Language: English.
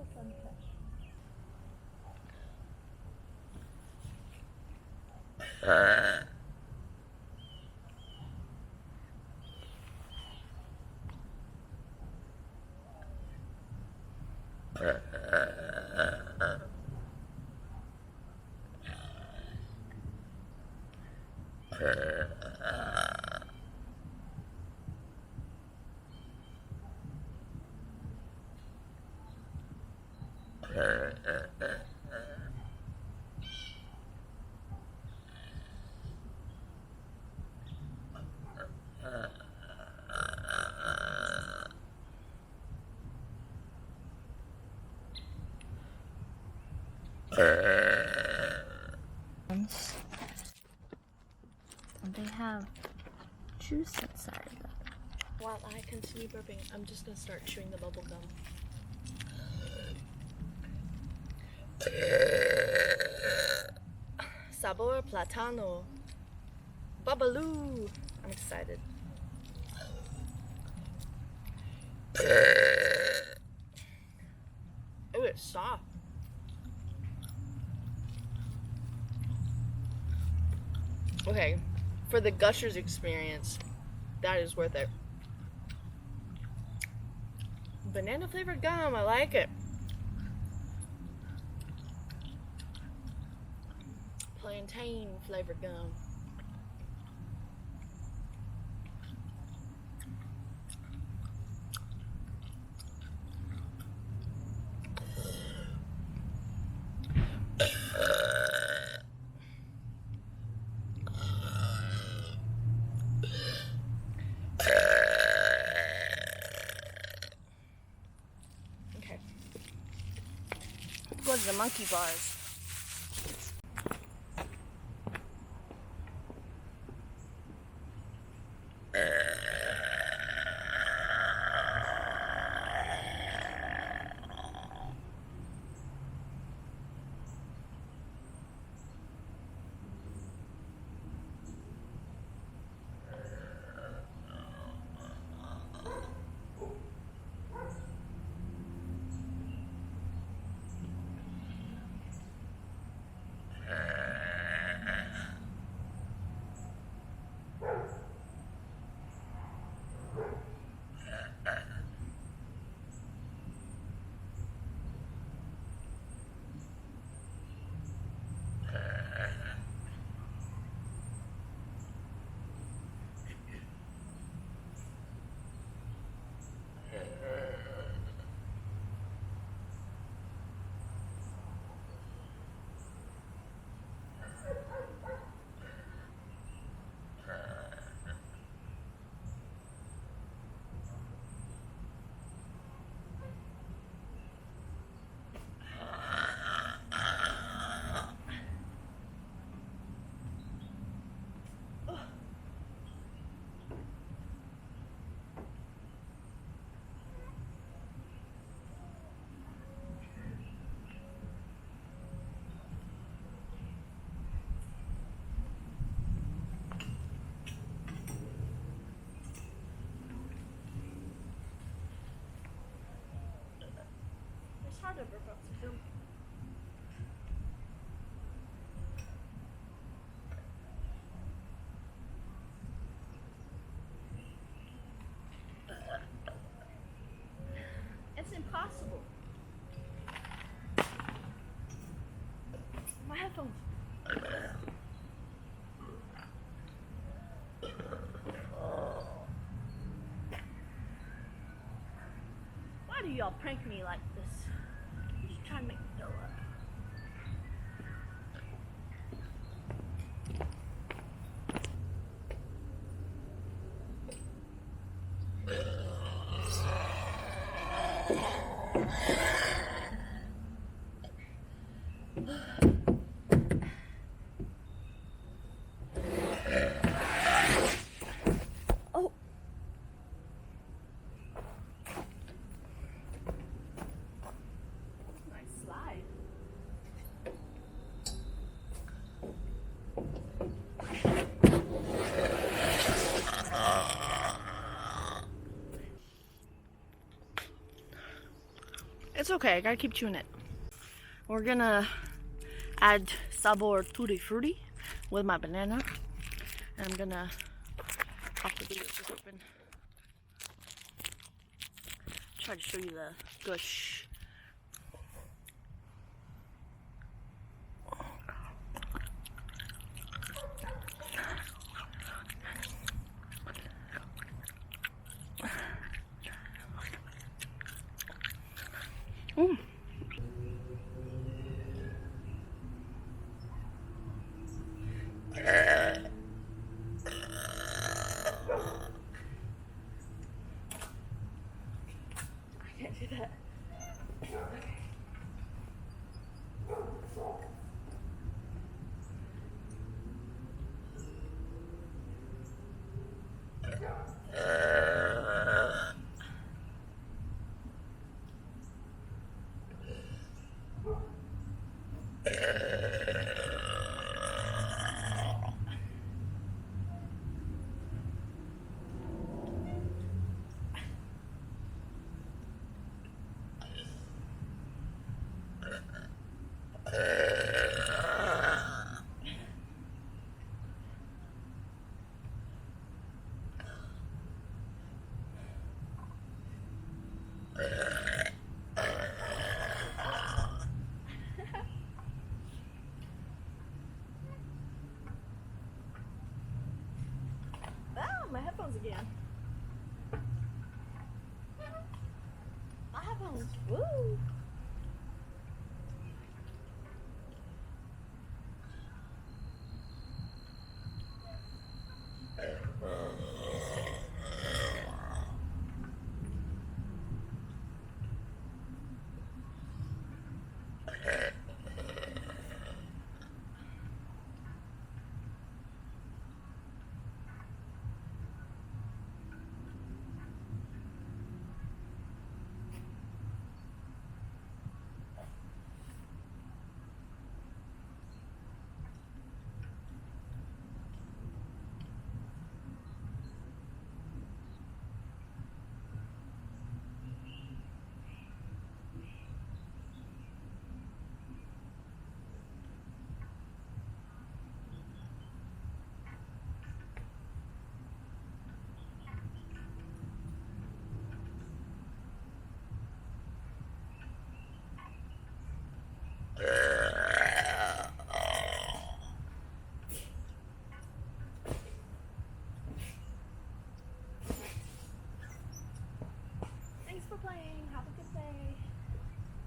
a sunfish. And they have juice inside of them. While I continue burping, I'm just gonna start chewing the bubble gum. Sabor platano. Babaloo. I'm excited. Oh, it's soft. Okay, for the Gushers experience, that is worth it. Banana flavored gum, I like it. Plantain flavored gum. Okay. Let's go to the monkey bars. It's hard to burp up to film. It's impossible. My headphones. Why do y'all prank me like this? Just trying to make me throw up. It's okay. I gotta keep chewing it. We're gonna add Sabor Tutti Frutti with my banana. And I'm gonna pop the video just open. Try to show you the gush. Mm. I can't do that. My headphones again. My headphones. Woo!